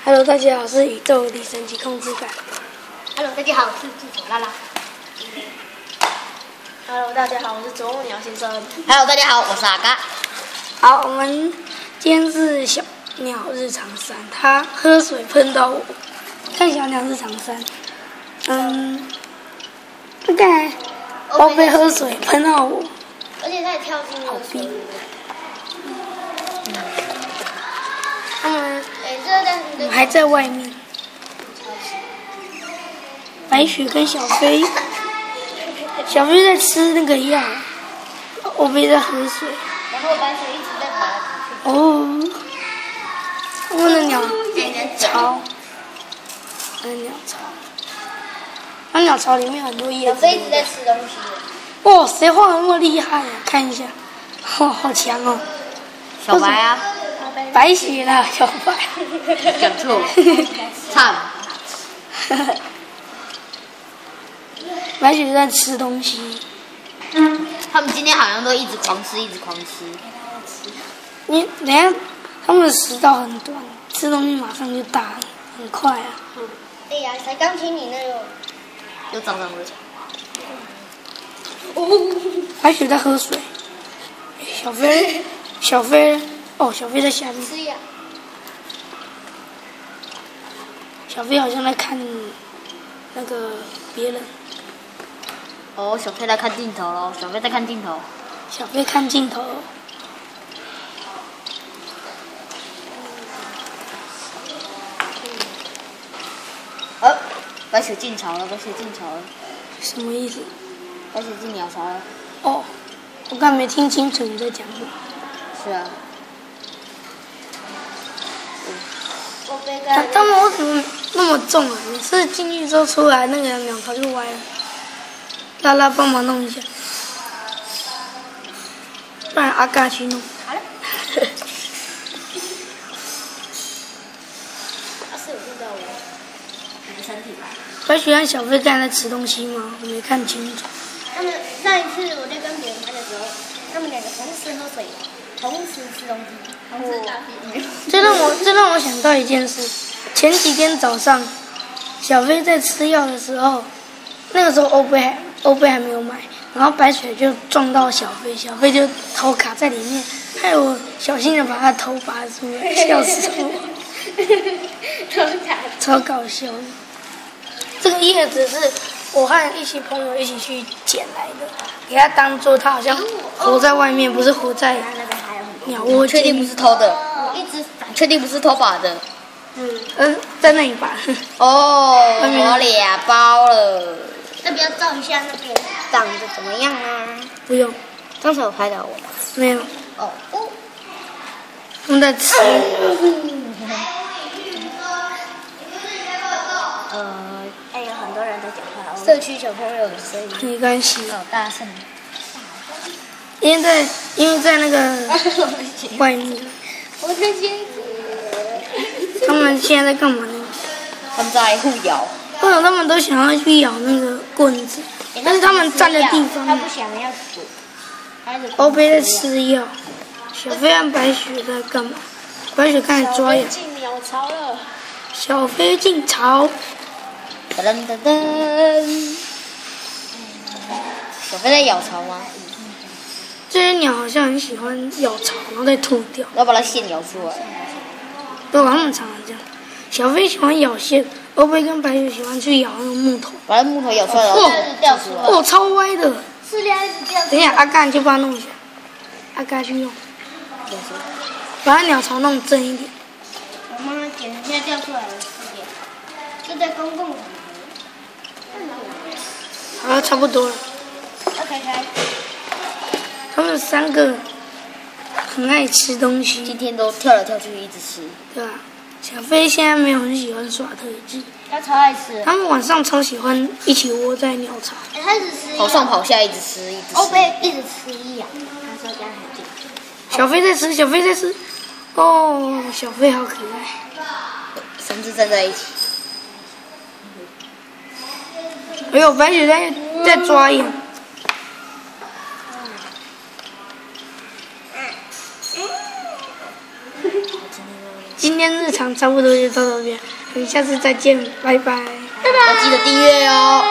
Hello， 大家好，我是宇宙里神级控制感。Hello， 大家好，我是助手拉拉。Hello， 大家好，我是啄木鸟先生。Hello， 大家好，我是阿嘎。好，我们今天是小鸟日常3，它喝水喷到我。看小鸟日常3，刚才欧贝喝水喷到我，而且它也跳进那个水里。他们还在外面。白雪跟小飞，小飞在吃那个药，欧贝在喝水。然后白雪一直在跑来跑去。哦，他们的鸟巢，那鸟巢里面很多叶子。小飞一直在吃东西。哇，谁画的那么厉害呀？看一下，哇，好强哦！小白啊。白雪啦，小白。讲错。唱。白雪在吃东西。他们今天好像都一直狂吃，一直狂吃。你等一下，他们的食道很短，吃东西马上就大了，很快啊。对呀，才刚听你那个。又脏脏的。白雪在喝水。小飞，哦，小飞在下面。吃呀。小飞好像在看那个别人。哦，小飞在看镜头喽！小飞在看镜头。小飞看镜头。白雪进巢了，白雪进巢了。什么意思？白雪进鸟巢了。哦，我刚没听清楚你在讲什么。是啊。他们为什么那么重啊？每次进去之后出来，那个鸟巢就歪了。拉拉帮忙弄一下，不然阿嘎去弄。好了。他是有遇到我。你的身体吧。白雪和小飞刚才在吃东西吗？我没看清楚。他们上一次我在跟别人拍的时候，他们2个同时喝水，同时吃东西，同时打屁。这让我想到一件事。前几天早上，小飞在吃药的时候，那个时候欧贝还没有买，然后白雪就撞到小飞，小飞就头卡在里面，害我小心的把他头拔出来，笑死我。超搞笑的。这个叶子是我和一些朋友一起去捡来的，给他当做他好像活在外面，不是活在鸟窝。确定不是偷的？确定不是偷把的？在那里拔。哦，我2包了。要不要照一下那边长得怎么样啊？不用，刚才有拍到我吗？没有。哦。他们在吃。有很多人在讲话哦。社区小朋友的声音。没关系。好大声。因为在那个外面。我的鞋子。他们现在在干嘛呢？他们在互咬。为什么他们都想要去咬那个棍子？但是他们站的地方。他不想要煮。欧贝在吃药，小飞和白雪在干嘛？白雪开始抓痒。进鸟巢了。小飞进巢。噔噔噔。小飞在咬巢吗？这些鸟好像很喜欢咬巢，然后再吐掉。要把它线咬出来。对，他们常常这样。小飞喜欢咬线，欧贝跟白雪喜欢去咬那个木头。把那木头咬出来，然后掉出来。哦，超歪的。是这样子掉。等一下，阿嘎你就帮他弄一下。阿嘎去弄。把它鸟巢弄正一点。我妈妈捡一下掉出来了4点。就在公共场合。好，差不多了。开。他们3个很爱吃东西。今天都跳来跳去，一直吃。对啊。小飞现在没有很喜欢耍特技。他超爱吃。他们晚上超喜欢一起窝在鸟巢。他一直吃。跑上跑下，一直吃，一直吃。欧贝一直吃药。他说这样很近。小飞在吃，小飞在吃。哦，小飞好可爱。 3只站在一起。哎呦，白雪在抓痒。今天天日常差不多就到这边，我们下次再见，拜拜。要记得订阅哦。